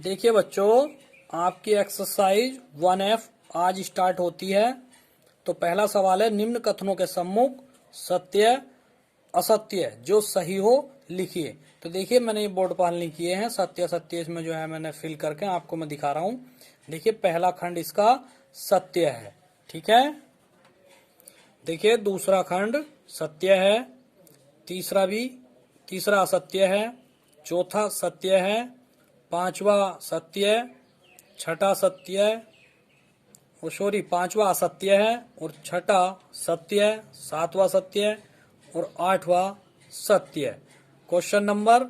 देखिए बच्चों, आपकी एक्सरसाइज 1F आज स्टार्ट होती है। तो पहला सवाल है, निम्न कथनों के सम्मुख सत्य असत्य जो सही हो लिखिए। तो देखिए मैंने ये बोर्ड पर हल नहीं किए हैं, सत्य असत्य इसमें जो है मैंने फिल करके आपको मैं दिखा रहा हूँ। देखिए पहला खंड इसका सत्य है, ठीक है। देखिए दूसरा खंड सत्य है, तीसरा असत्य है, चौथा सत्य है, पांचवा सत्य, छठा सत्य पांचवा असत्य है और छठा सत्य, सातवां सत्य और आठवां सत्य। क्वेश्चन नंबर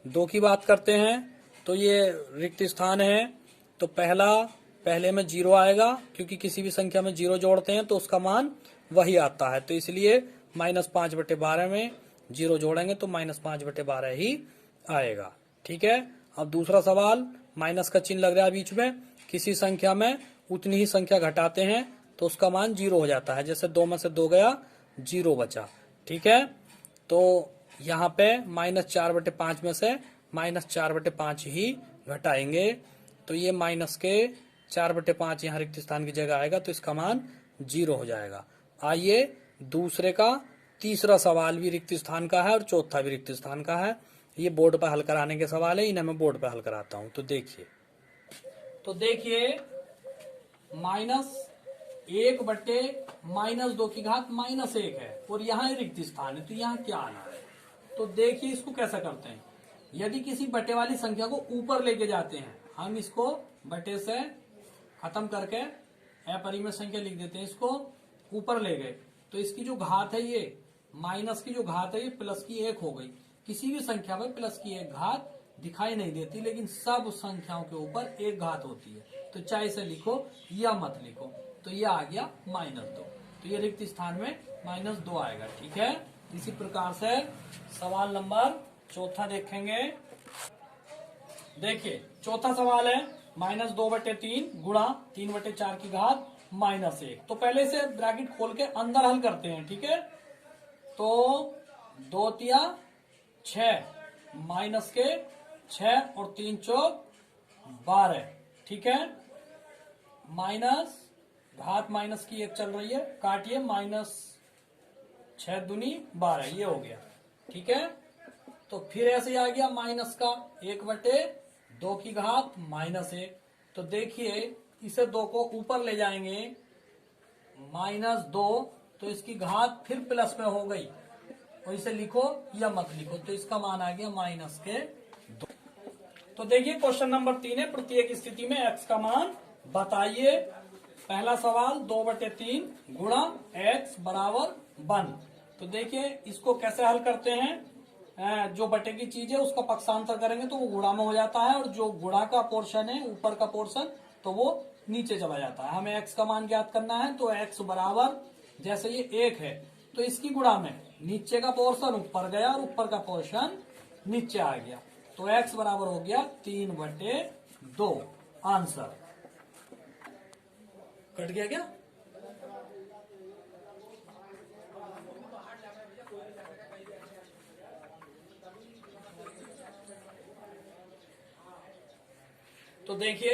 2 की बात करते हैं। तो ये रिक्त स्थान है, तो पहले में 0 आएगा, क्योंकि किसी भी संख्या में 0 जोड़ते हैं तो उसका मान वही आता है। तो इसलिए -5/12 में 0 जोड़ेंगे तो -5/12 ही आएगा, ठीक है। अब दूसरा सवाल, माइनस का चिन्ह लग रहा है बीच में, किसी संख्या में उतनी ही संख्या घटाते हैं तो उसका मान 0 हो जाता है। जैसे 2 में से 2 गया, 0 बचा, ठीक है। तो यहाँ पे -4/5 में से -4/5 ही घटाएंगे, तो ये माइनस के 4/5 यहाँ रिक्त स्थान की जगह आएगा, तो इसका मान 0 हो जाएगा। आइए दूसरे का तीसरा सवाल भी रिक्त स्थान का है और चौथा भी रिक्त स्थान का है। ये बोर्ड पर हल कराने के सवाल है, इन्हें मैं बोर्ड पर हल कराता हूँ। तो देखिए -1/-2 की घात -1 है और यहाँ रिक्त स्थान है, तो यहाँ क्या आना है। तो देखिए इसको कैसा करते हैं। यदि किसी बटे वाली संख्या को ऊपर लेके जाते हैं, हम इसको बटे से खत्म करके अपरिमेय संख्या लिख देते हैं, इसको ऊपर ले गए तो इसकी जो घात है, ये माइनस की जो घात है ये प्लस की 1 हो गई। किसी भी संख्या में प्लस की 1 घात दिखाई नहीं देती, लेकिन सब संख्याओं के ऊपर 1 घात होती है। तो चाहे इसे लिखो या मत लिखो, तो ये आ गया -2। तो ये रिक्त स्थान में -2 आएगा, ठीक है। इसी प्रकार से सवाल नंबर चौथा देखेंगे। देखिए चौथा सवाल है, -2/3 गुणा 3/4 की घात -1। तो पहले से ब्रैकेट खोल के अंदर हल करते हैं, ठीक है। तो 2 तिया 6, माइनस के 6 और 3 चौक 12, ठीक है। माइनस घात माइनस की 1 चल रही है, काटिए, -6 दूनी 12, ये हो गया, ठीक है। तो फिर ऐसे आ गया माइनस का 1/2 की घात -1। तो देखिए इसे 2 को ऊपर ले जाएंगे, -2, तो इसकी घात फिर प्लस में हो गई, और इसे लिखो या मत लिखो, तो इसका मान आ गया -2। तो देखिए क्वेश्चन नंबर 3 है, प्रत्येक स्थिति में x का मान बताइए। पहला सवाल 2/3 गुणा x बराबर 1। तो देखिए इसको कैसे हल करते हैं। जो बटे की चीज है उसका पक्षांतर करेंगे तो वो गुणा में हो जाता है, और जो गुणा का पोर्शन है, ऊपर का पोर्शन, तो वो नीचे चला जाता है। हमें x का मान ज्ञात करना है, तो x बराबर, जैसे ये 1 है तो इसकी गुणा में नीचे का पोर्शन ऊपर गया और ऊपर का पोर्शन नीचे आ गया, तो x बराबर हो गया 3/2। आंसर कट गया क्या। तो देखिए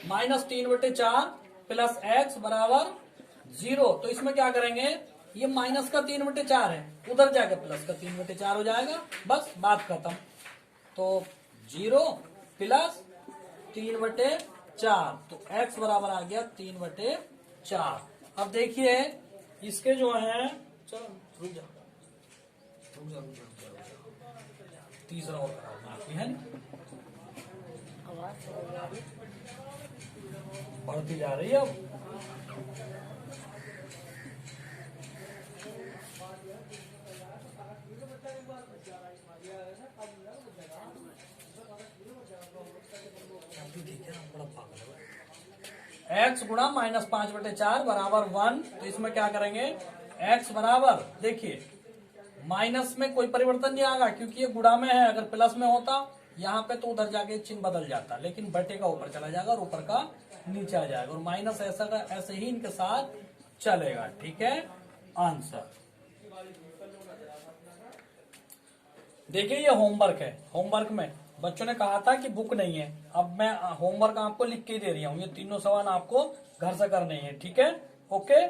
-3/4 प्लस x बराबर 0। तो इसमें क्या करेंगे, ये माइनस का 3/4 है, उधर जाकर प्लस का 3/4 हो जाएगा, बस बात खत्म। तो 0 प्लस 3/4, तो x बराबर आ गया 3/4। अब देखिए इसके जो है, चलो रुक जा, तीसरा और बाकी है, बढ़ती जा रही है। अब x गुणा -5/4 बराबर 1। तो इसमें क्या करेंगे, x बराबर, देखिए माइनस में कोई परिवर्तन नहीं आएगा क्योंकि ये गुणा में है। अगर प्लस में होता यहाँ पे तो उधर जाके चिन्ह बदल जाता, लेकिन बटे का ऊपर चला जाएगा और ऊपर का नीचे आ जाएगा, और माइनस ऐसे ही इनके साथ चलेगा, ठीक है। आंसर देखिए ये होमवर्क है, होमवर्क में बच्चों ने कहा था कि बुक नहीं है, अब मैं होमवर्क आपको लिख के दे रही हूँ, ये तीनों सवाल आपको घर से करने हैं, ठीक है। ओके,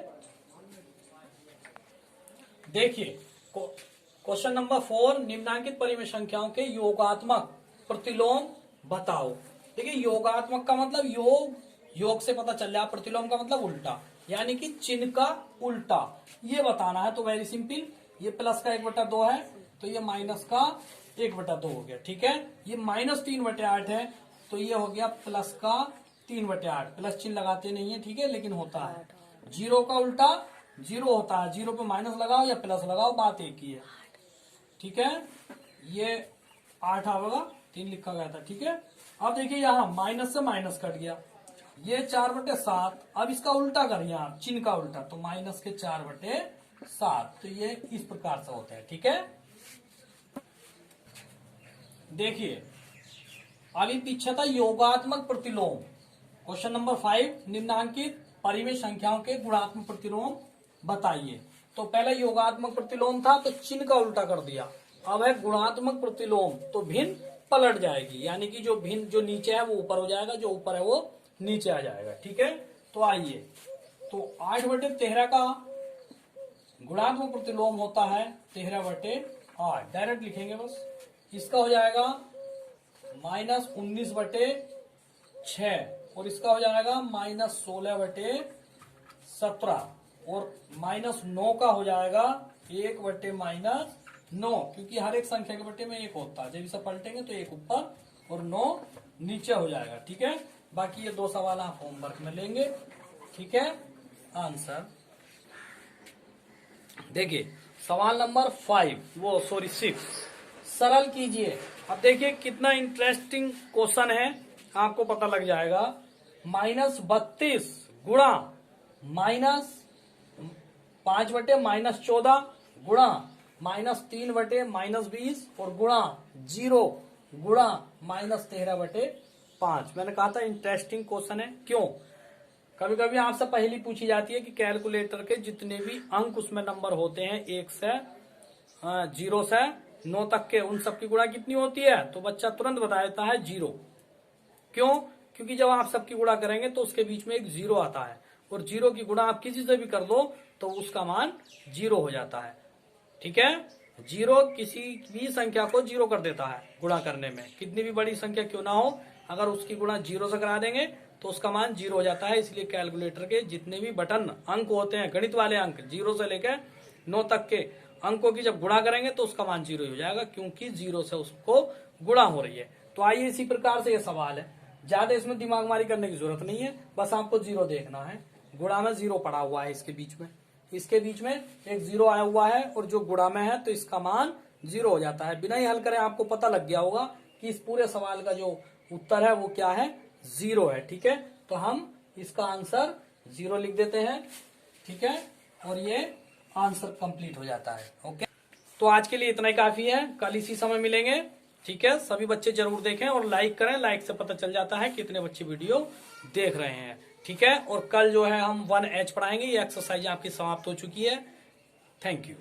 देखिए क्वेश्चन नंबर 4, निम्नांकित परिमेय संख्याओं के योगात्मक प्रतिलोम बताओ। देखिए योगात्मक का मतलब योग, योग से पता चल रहा है, प्रतिलोम का मतलब उल्टा, यानी कि चिन्ह का उल्टा ये बताना है। तो वेरी सिंपल, ये प्लस का 1/2 है तो ये माइनस का 1/2 हो गया, ठीक है। ये -3/8 है तो ये हो गया प्लस का 3/8। प्लस चिन्ह लगाते नहीं है, ठीक है, लेकिन होता है। जीरो का उल्टा जीरो होता है, जीरो पे माइनस लगाओ या प्लस लगाओ, बात एक ही है, ठीक है। ये 8 आवेगा, 3 लिखा गया था, ठीक है। अब देखिए यहाँ माइनस से माइनस कट गया, ये 4/7। अब इसका उल्टा करिए आप, चिन्ह का उल्टा, तो माइनस के 4/7। तो ये इस प्रकार से होता है, ठीक है। देखिए अभी पीछे था योगात्मक प्रतिलोम। क्वेश्चन नंबर 5, निम्नांकित परिमेय संख्याओं के गुणात्मक प्रतिलोम बताइए। तो पहले योगात्मक प्रतिलोम था तो चिन्ह का उल्टा कर दिया, अब है गुणात्मक प्रतिलोम तो भिन्न पलट जाएगी, यानी कि जो भिन्न, जो नीचे है वो ऊपर हो जाएगा, जो ऊपर है वो नीचे आ जाएगा, ठीक है। तो आइए, तो 8/13 का गुणात्मक प्रतिलोम होता है 13/8, डायरेक्ट लिखेंगे बस। इसका हो जाएगा -19/6 और इसका हो जाएगा -16/17 और -9 का हो जाएगा 1/-9, क्योंकि हर एक संख्या के बटे में 1 होता है, जब इसे पलटेंगे तो 1 ऊपर और 9 नीचे हो जाएगा, ठीक है। बाकी ये 2 सवाल आप होमवर्क में लेंगे, ठीक है। आंसर देखिए सवाल नंबर 6 सरल कीजिए। अब देखिए कितना इंटरेस्टिंग क्वेश्चन है, आपको पता लग जाएगा। -32 गुणा -5/-14 गुणा -3/-20 और गुणा 0 गुणा -13/5। मैंने कहा था इंटरेस्टिंग क्वेश्चन है, क्यों? कभी कभी आपसे पहली पूछी जाती है कि कैलकुलेटर के जितने भी अंक उसमें नंबर होते हैं 1 से 0 से 9 तक के, उन सबकी गुणा कितनी होती है, तो बच्चा तुरंत बता देता है 0। क्यों? क्योंकि जब आप सबकी गुणा करेंगे तो उसके बीच में एक 0 आता है, और 0 की गुणा आप किसी से भी कर दो तो उसका मान 0 हो जाता है, ठीक है। 0 किसी भी संख्या को 0 कर देता है गुणा करने में, कितनी भी बड़ी संख्या क्यों ना हो, अगर उसकी गुणा 0 से करा देंगे तो उसका मान 0 हो जाता है। इसलिए कैलकुलेटर के जितने भी बटन अंक होते हैं, गणित वाले अंक 0 से लेकर 9 तक के अंकों की जब गुणा करेंगे तो उसका मान 0 हो जाएगा, क्योंकि 0 से उसको गुणा हो रही है। तो आइए इसी प्रकार से ये सवाल है, ज्यादा इसमें दिमागमारी करने की जरूरत नहीं है, बस आपको 0 देखना है। गुणा में 0 पड़ा हुआ है, इसके बीच में एक 0 आया हुआ है, और जो गुणा में है तो इसका मान 0 हो जाता है। बिना ही हल करे आपको पता लग गया होगा कि इस पूरे सवाल का जो उत्तर है वो क्या है, 0 है, ठीक है। तो हम इसका आंसर 0 लिख देते हैं, ठीक है, और ये आंसर कंप्लीट हो जाता है। ओके, तो आज के लिए इतना ही काफी है, कल इसी समय मिलेंगे, ठीक है। सभी बच्चे जरूर देखें और लाइक करें, लाइक से पता चल जाता है कितने बच्चे वीडियो देख रहे हैं, ठीक है। और कल जो है हम 1H पढ़ाएंगे, ये एक्सरसाइज आपकी समाप्त हो चुकी है। Thank you.